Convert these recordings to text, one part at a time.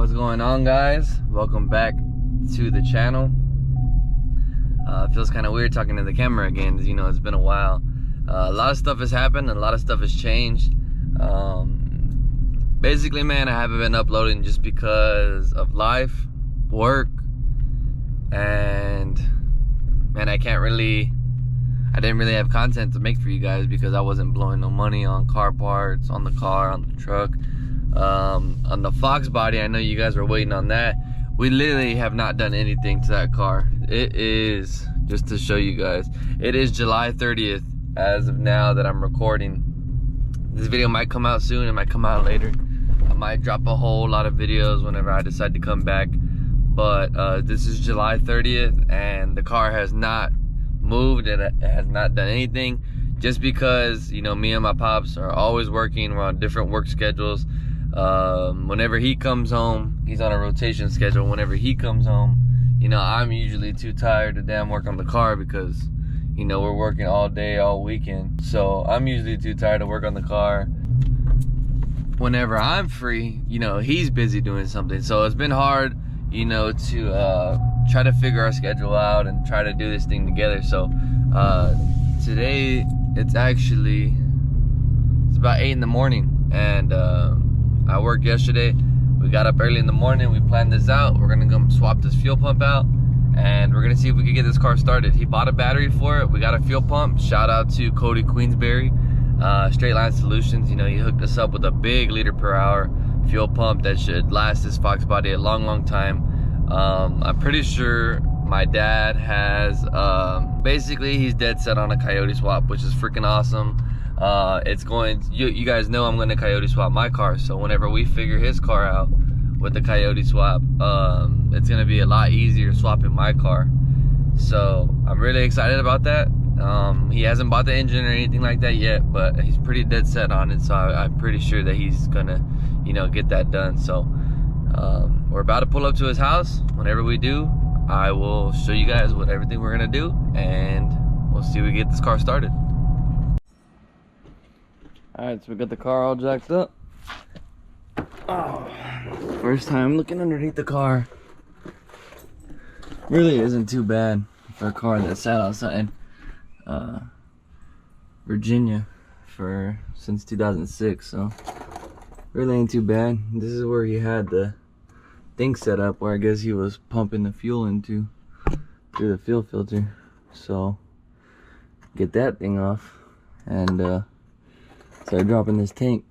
What's going on, guys? Welcome back to the channel. It feels kind of weird talking to the camera again. You know, it's been a while. A lot of stuff has happened, and a lot of stuff has changed. Basically, man, I haven't been uploading just because of life, work, and man, I didn't really have content to make for you guys because I wasn't blowing no money on car parts, on the car, on the truck. On the Foxbody, I know you guys were waiting on that. We literally have not done anything to that car. It is, just to show you guys, it is July 30th as of now that I'm recording. This video might come out soon, it might come out later. I might drop a whole lot of videos whenever I decide to come back. But this is July 30th and the car has not moved and it has not done anything, just because, you know, me and my pops are always working. We're on different work schedules. Whenever he comes home, he's on a rotation schedule. Whenever he comes home, you know, I'm usually too tired to damn work on the car because, you know, we're working all day, all weekend. So I'm usually too tired to work on the car. Whenever I'm free, you know, he's busy doing something. So it's been hard, you know, to try to figure our schedule out and try to do this thing together. So today it's about 8 in the morning, and I worked yesterday. We got up early in the morning, we planned this out. We're gonna come swap this fuel pump out and we're gonna see if we can get this car started. He bought a battery for it. We got a fuel pump. Shout out to Cody Queensberry, Straight Line Solutions. You know, he hooked us up with a big liter/hour fuel pump that should last this Foxbody a long time. I'm pretty sure my dad has, basically he's dead set on a coyote swap, which is freaking awesome. It's going, you guys know I'm going to coyote swap my car, so whenever we figure his car out with the coyote swap, it's going to be a lot easier swapping my car. So I'm really excited about that. He hasn't bought the engine or anything like that yet, but he's pretty dead set on it, so I'm pretty sure that he's gonna, you know, get that done. So we're about to pull up to his house. Whenever we do, I will show you guys everything we're gonna do, and we'll see if we get this car started. Alright, so we got the car all jacked up. Oh, first time looking underneath the car. Really isn't too bad for a car that sat outside Virginia since 2006, so really ain't too bad. This is where he had the thing set up, where I guess he was pumping the fuel into through the fuel filter. So get that thing off and start dropping this tank.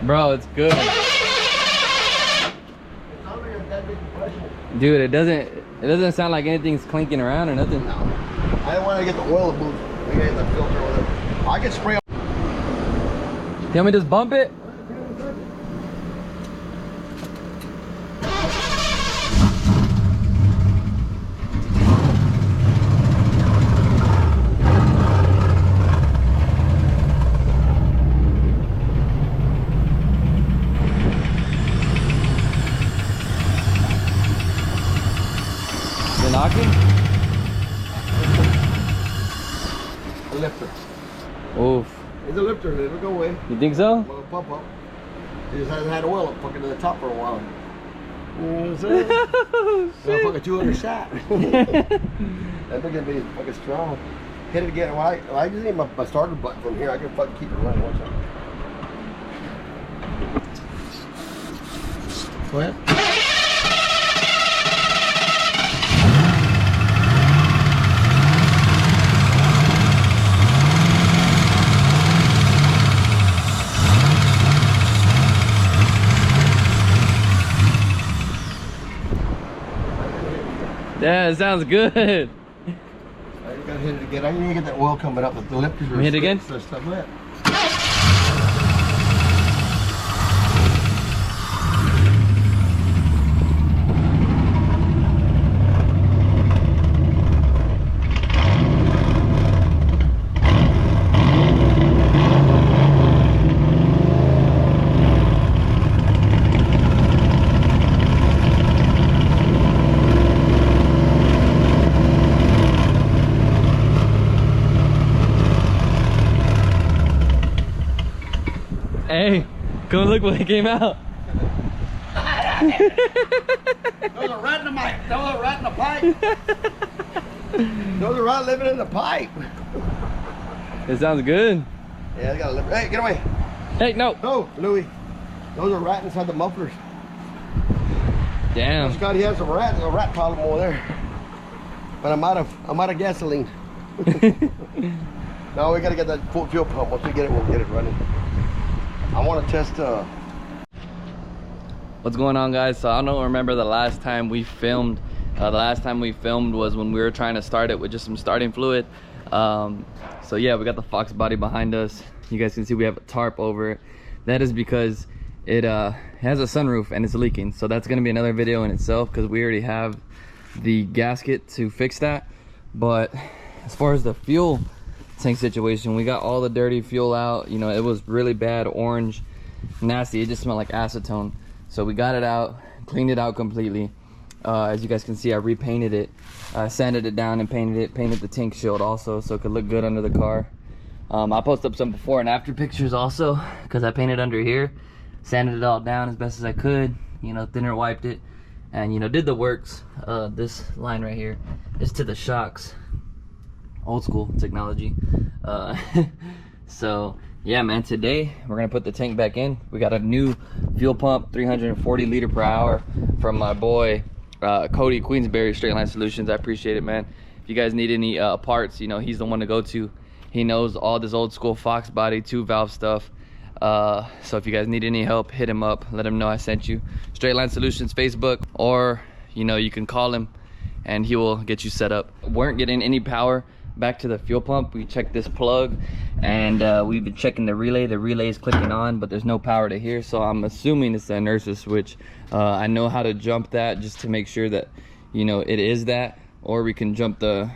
Bro, it's good. Dude, it doesn't sound like anything's clinking around or nothing. No. I don't want to get the oil booth. We gotta get the filter or whatever. I can spray. You want me to just bump it? You're knocking? A lifter. Oof. It's a lifter. It'll go away. You think so? Well, pump up. It just hasn't had oil up fucking to the top for a while. You know what I'm saying? Well, fucking 200 shot. That thing gonna be fucking strong. Hit it again. Well, I just need my starter button from here. I can fucking keep it running. Watch out. Go ahead. Yeah, it sounds good. I gotta hit it again. I need to get that oil coming up. The lifters are hit it again? So stuff like that. Hey, come look what came out. Those are rat in the mic. Those are rat in the pipe. Those are rat living in the pipe. It sounds good. Yeah, they got a lift. Hey, get away. Hey, no. No, Louis. Those are rat inside the mufflers. Damn. Scott, he has some rat. There's a rat problem over there. But I'm out of gasoline. No, we gotta get that fuel pump. Once we get it, we'll get it running. I want to test. What's going on, guys? So I don't remember the last time we filmed. The last time we filmed was when we were trying to start it with just some starting fluid. So yeah, we got the Foxbody behind us. You guys can see we have a tarp over it. That is because it has a sunroof and it's leaking. So that's gonna be another video in itself because we already have the gasket to fix that. But as far as the fuel tank situation, we got all the dirty fuel out. You know, it was really bad, orange, nasty. It just smelled like acetone. So we got it out, cleaned it out completely. As you guys can see, I repainted it, sanded it down and painted the tank shield also so it could look good under the car. I'll post up some before and after pictures also because I painted under here, sanded it all down as best as I could, you know, thinner wiped it, and you know, did the works. This line right here is to the shocks. Old school technology. So yeah, man, today we're gonna put the tank back in. We got a new fuel pump, 340 liter per hour from my boy Cody Queensberry, Straight Line Solutions. I appreciate it, man. If you guys need any parts, you know, he's the one to go to. He knows all this old school Foxbody 2-valve stuff. So if you guys need any help, hit him up, let him know I sent you. Straight Line Solutions Facebook, or you know, you can call him and he will get you set up. Weren't getting any power back to the fuel pump. We checked this plug and we've been checking the relay. The relay is clicking on, but there's no power to here, so I'm assuming it's the inertia switch. I know how to jump that just to make sure that, you know, it is that, or we can jump the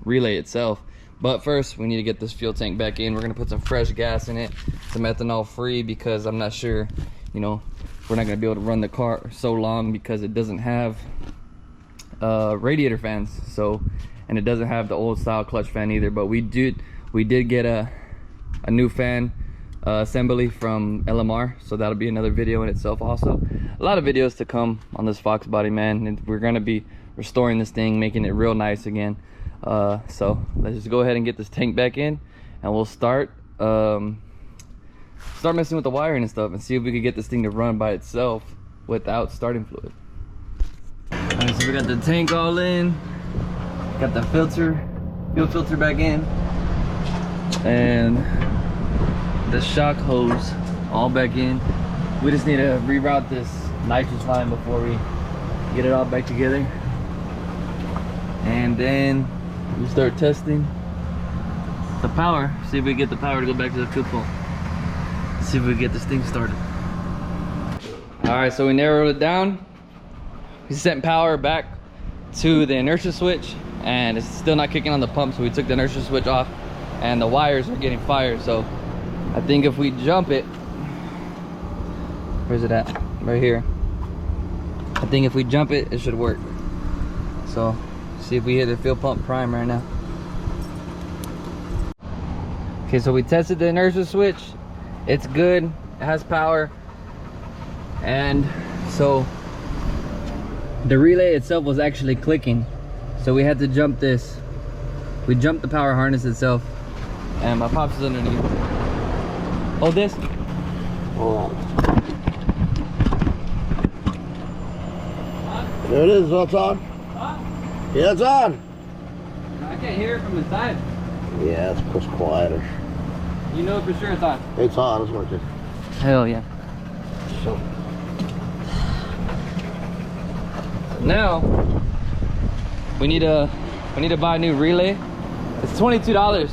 relay itself. But first we need to get this fuel tank back in. We're gonna put some fresh gas in it, some ethanol free, because I'm not sure, you know, we're not gonna be able to run the car so long because it doesn't have radiator fans. So, and it doesn't have the old style clutch fan either. But we did get a new fan assembly from LMR, so that'll be another video in itself also. A lot of videos to come on this Foxbody, man, and we're gonna be restoring this thing, making it real nice again. So let's just go ahead and get this tank back in, and we'll start messing with the wiring and stuff and see if we can get this thing to run by itself without starting fluid. Alright, so we got the tank all in, got the fuel filter back in, and the shock hose all back in. We just need to reroute this nitrous line before we get it all back together. And then we start testing the power. See if we get the power to go back to the fuel pump. See if we get this thing started. All right, so we narrowed it down. We sent power back to the inertia switch, and it's still not kicking on the pump, so we took the inertia switch off, and the wires are getting fired. So I think if we jump it, where's it at? Right here. I think if we jump it, it should work. So see if we hit the fuel pump prime right now. Okay, so we tested the inertia switch. It's good, it has power. And so the relay itself was actually clicking, so we had to jump this. We jumped the power harness itself, and my pops is underneath. Hold this. Hold on. There it is. It's on. Huh? Yeah, it's on. I can't hear it from inside. Yeah, it's push quieter. You know for sure it's on. It's on. It's working. Hell yeah. So now we need to buy a new relay. It's $22.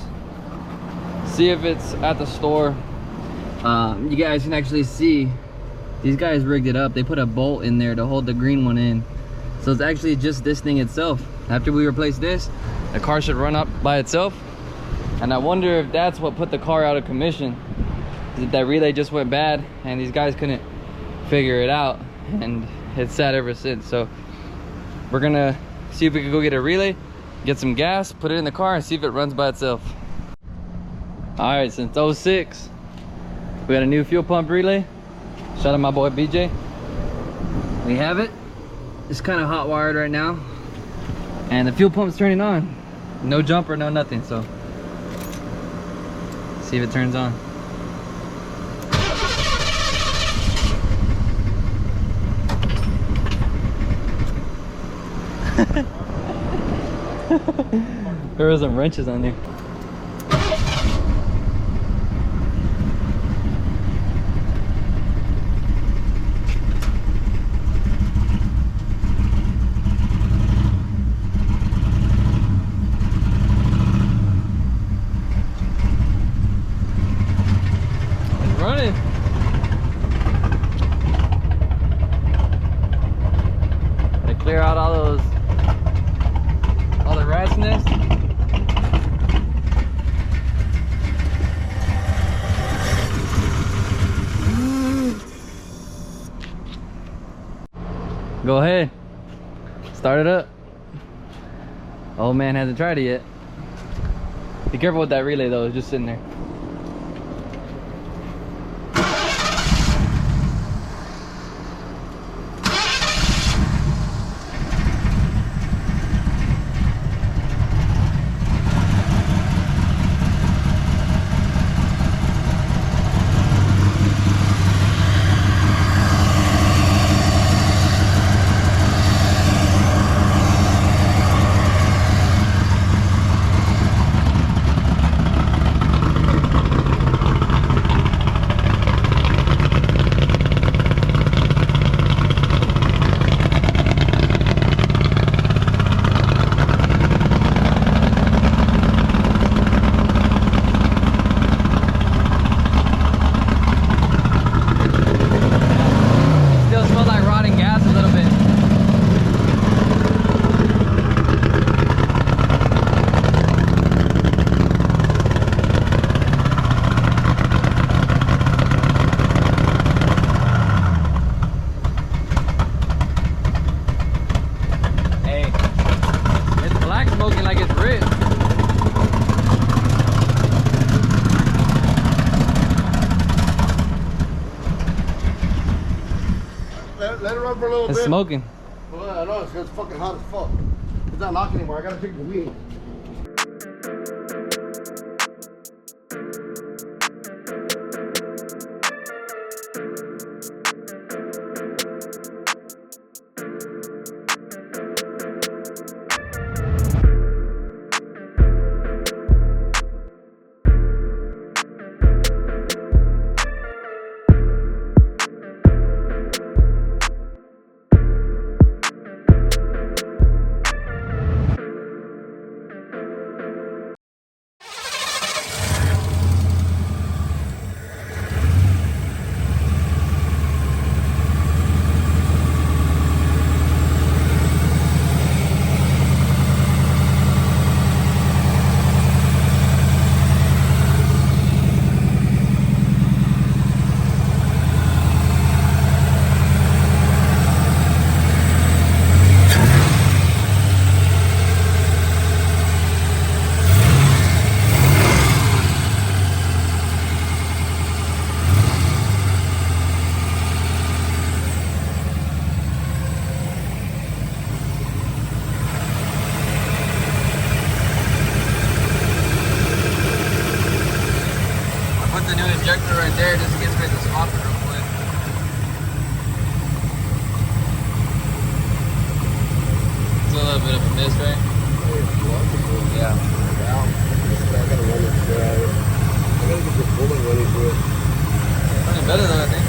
See if it's at the store. You guys can actually see these guys rigged it up. They put a bolt in there to hold the green one in, so it's actually just this thing itself. After we replace this, the car should run up by itself. And I wonder if that's what put the car out of commission. That relay just went bad and these guys couldn't figure it out, and it's sat ever since. So we're gonna see if we can go get a relay, get some gas, put it in the car, and see if it runs by itself. All right, since 06 we got a new fuel pump relay. Shout out my boy BJ. We have it. It's kind of hot wired right now, and the fuel pump's turning on. No jumper, no nothing. So see if it turns on. There were some wrenches on there. It's running. Gotta clear out all the rat's nest. Go ahead, start it up. Old man hasn't tried it yet. Be careful with that relay though, it's just sitting there. Let it run for a little bit. It's smoking. Well, I know, it's fucking hot as fuck. It's not knocking anymore. I gotta take the wheel. put the new injector right there just to get rid of the spot real quick. It's a little bit of a miss, right? Yeah. I gotta run this guy. I gotta get this bullet running through it. Running better though, I think.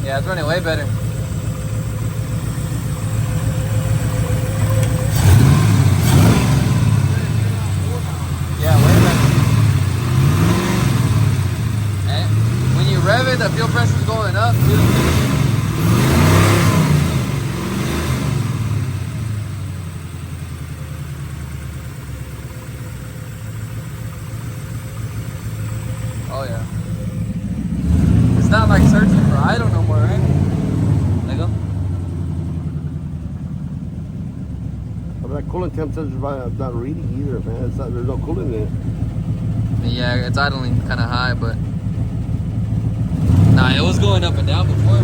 Yeah, it's running way better. Yeah, way better. And when you rev it, the fuel pressure's going up too. Oh yeah. It's not like searching for idle no more, right? There you go. But that coolant temp says it's not reading either, man. It's not, there's no coolant in it. Yeah, it's idling kind of high, but nah, it was going up and down before.